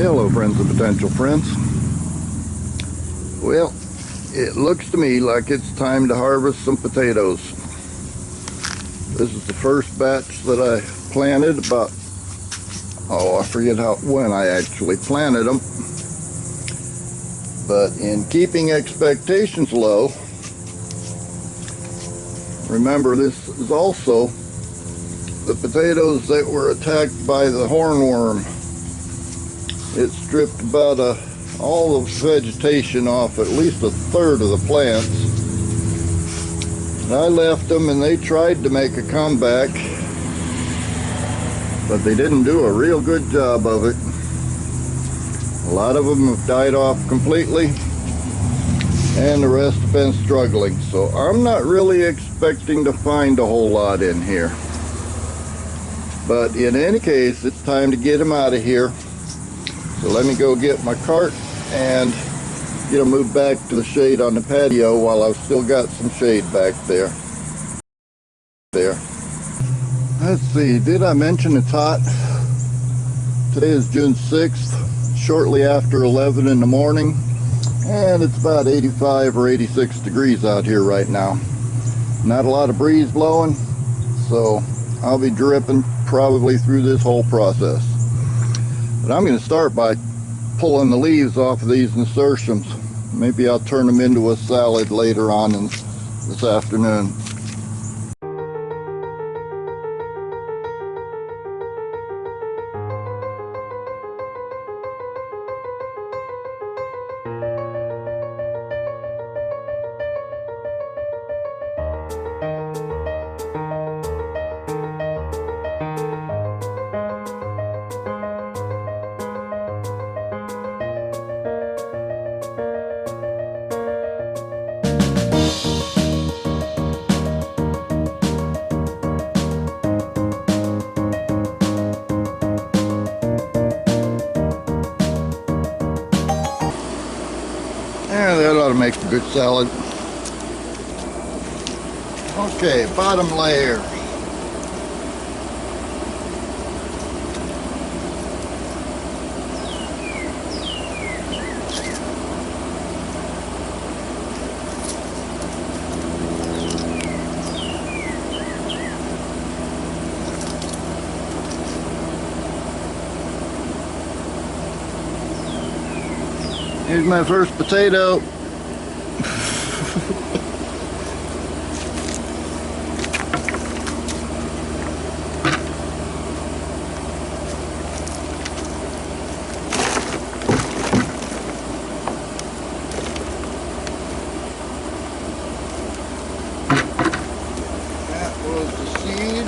Hello friends and potential friends. Well, it looks to me like it's time to harvest some potatoes. This is the first batch that I planted about, I forget when I actually planted them. But in keeping expectations low, remember this is also the potatoes that were attacked by the hornworm. It stripped about all the vegetation off at least a third of the plants. And I left them and they tried to make a comeback, but they didn't do a real good job of it. A lot of them have died off completely and the rest have been struggling. So I'm not really expecting to find a whole lot in here. But in any case, it's time to get them out of here. So let me go get my cart and get them moved back to the shade on the patio while I've still got some shade back there. Let's see, did I mention it's hot? Today is June 6th, shortly after 11 in the morning, and it's about 85 or 86 degrees out here right now. Not a lot of breeze blowing, so I'll be dripping probably through this whole process. But I'm going to start by pulling the leaves off of these nasturtiums. Maybe I'll turn them into a salad later on this afternoon. Yeah, that ought to make a good salad. Okay, bottom layer. Here's my first potato. That was the seed.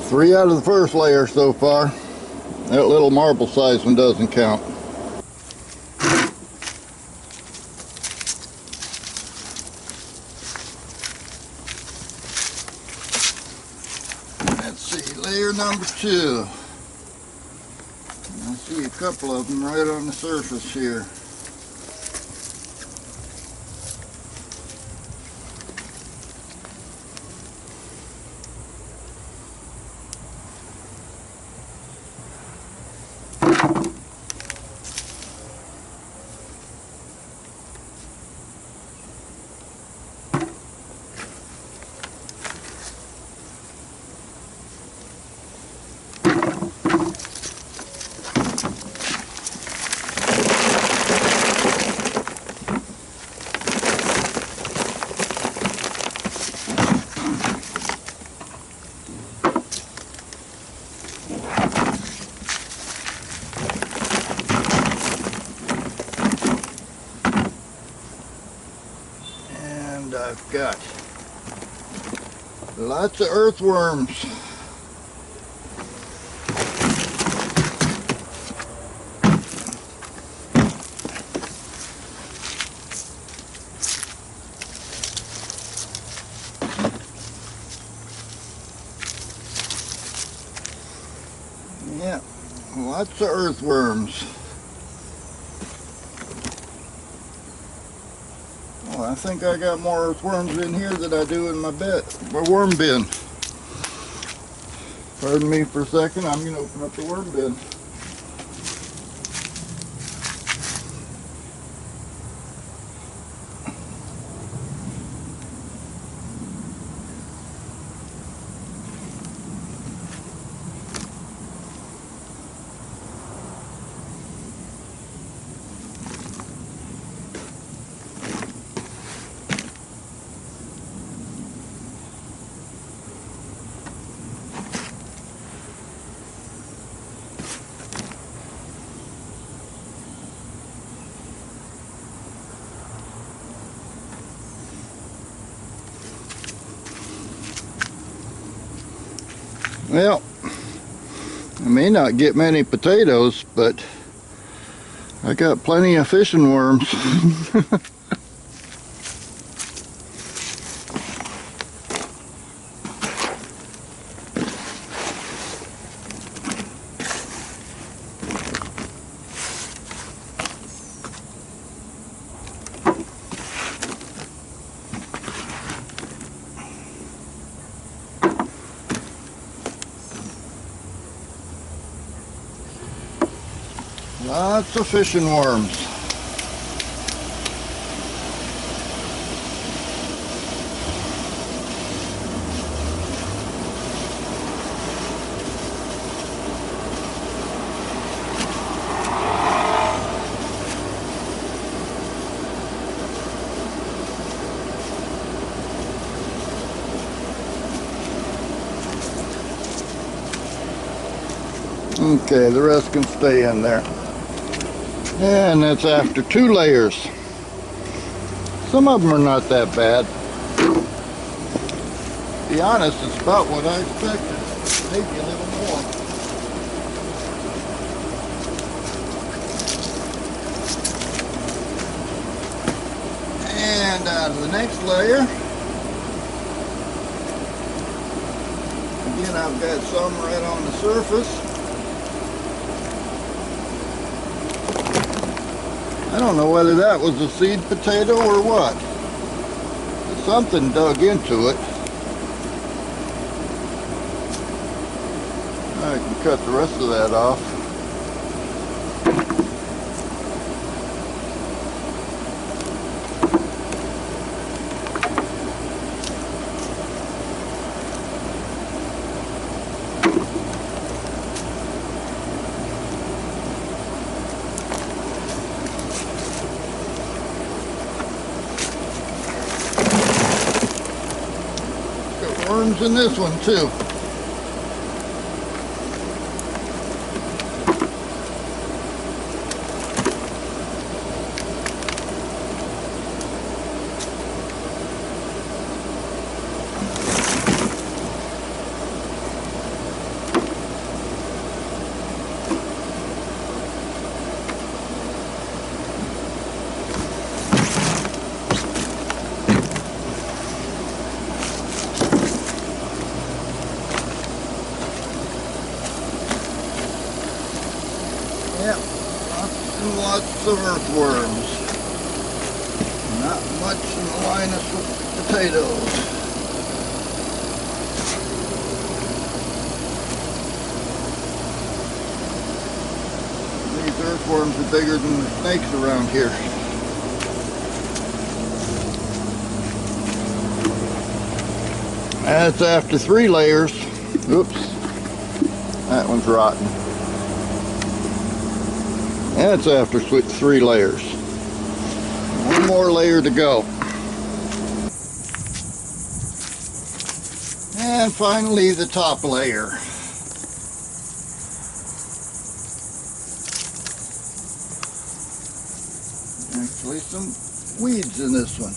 Three out of the first layer so far. That little marble size one doesn't count. Let's see, layer number 2. I see a couple of them right on the surface here. I've got lots of earthworms. Yeah, lots of earthworms. Oh, I think I got more earthworms in here than I do in my worm bin. Pardon me for a second, I'm going to open up the worm bin. Well, I may not get many potatoes, but I got plenty of fishing worms. Lots of fishing worms. Okay, the rest can stay in there. And that's after 2 layers. Some of them are not that bad. To be honest, it's about what I expected. Maybe a little more. And out of the next layer, again, I've got some right on the surface. I don't know whether that was a seed potato or what. Something dug into it. I can cut the rest of that off. Worms in this one too. Yep, lots and lots of earthworms. Not much in the line of potatoes. These earthworms are bigger than the snakes around here. That's after 3 layers. Oops, that one's rotten. That's after 3 layers. 1 more layer to go. And finally the top layer. Actually some weeds in this one.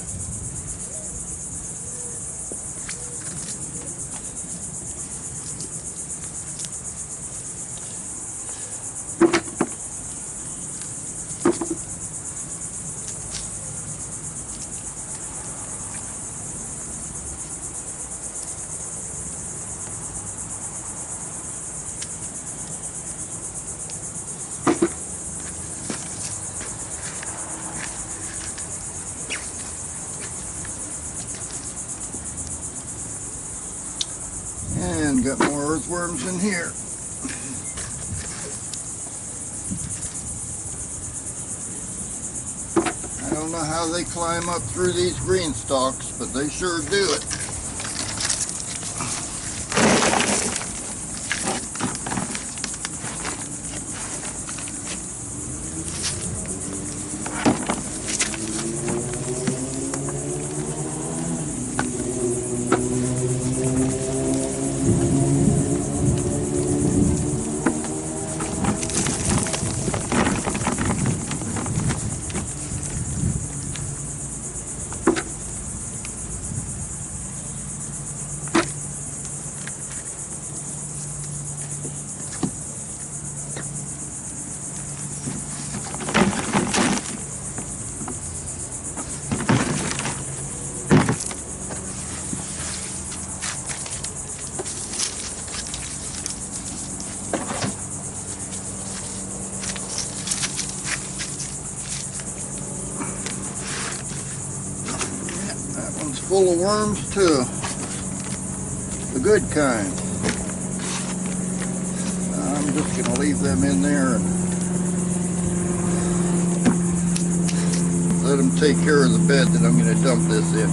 And got more earthworms in here. I don't know how they climb up through these green stalks, but they sure do it. Full of worms too, the good kind. I'm just going to leave them in there and let them take care of the bed that I'm going to dump this in.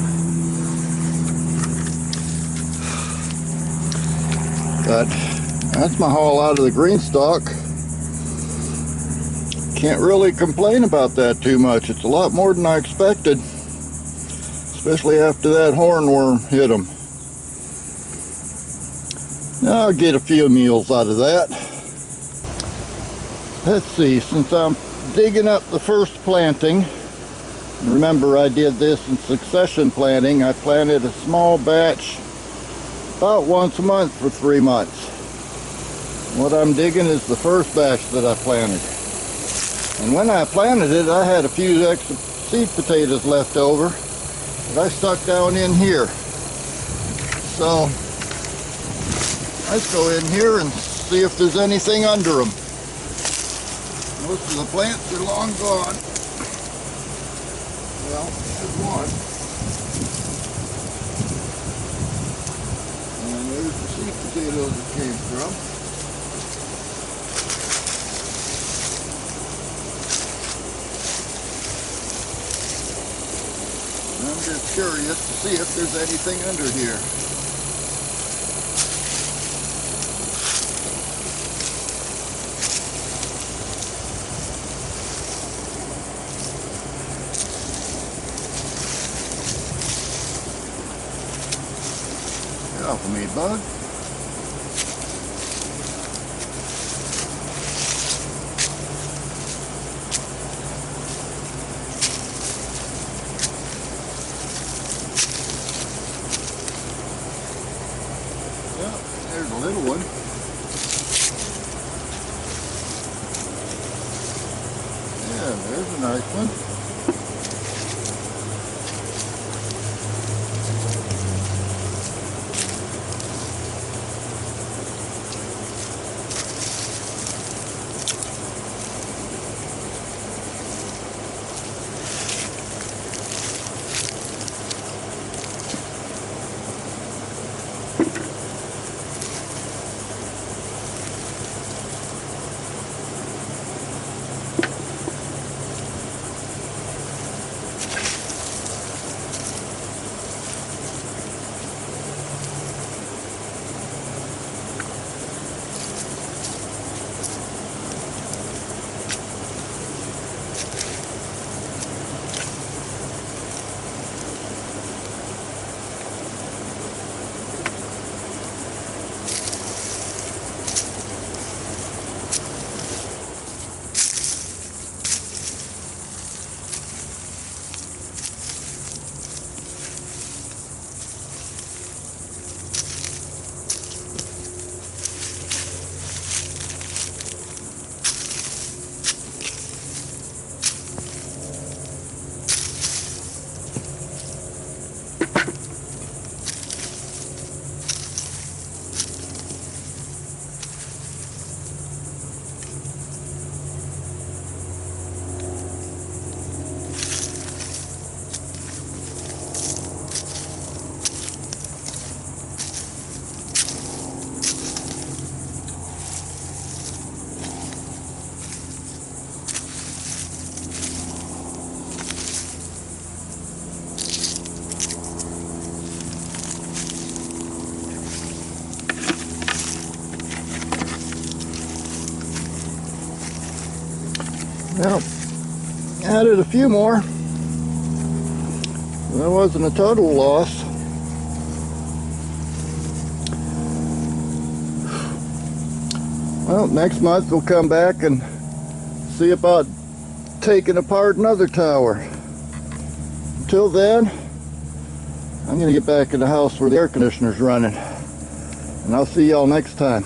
But that's my haul out of the green stalk. Can't really complain about that too much. It's a lot more than I expected. Especially after that hornworm hit them. I'll get a few meals out of that. Let's see, since I'm digging up the first planting, remember I did this in succession planting. I planted a small batch about once a month for 3 months. What I'm digging is the first batch that I planted. And when I planted it, I had a few extra seed potatoes left over that I stuck down in here. So let's go in here and see if there's anything under them. Most of the plants are long gone. Well, there's one. And there's the seed potatoes it came from. I'm just curious to see if there's anything under here. Get off of me, bug. There's a little one. Yeah, there's a nice one. Well, added a few more. That wasn't a total loss. Well, next month we'll come back and see about taking apart another tower. Until then, I'm going to get back in the house where the air conditioner's running. And I'll see y'all next time.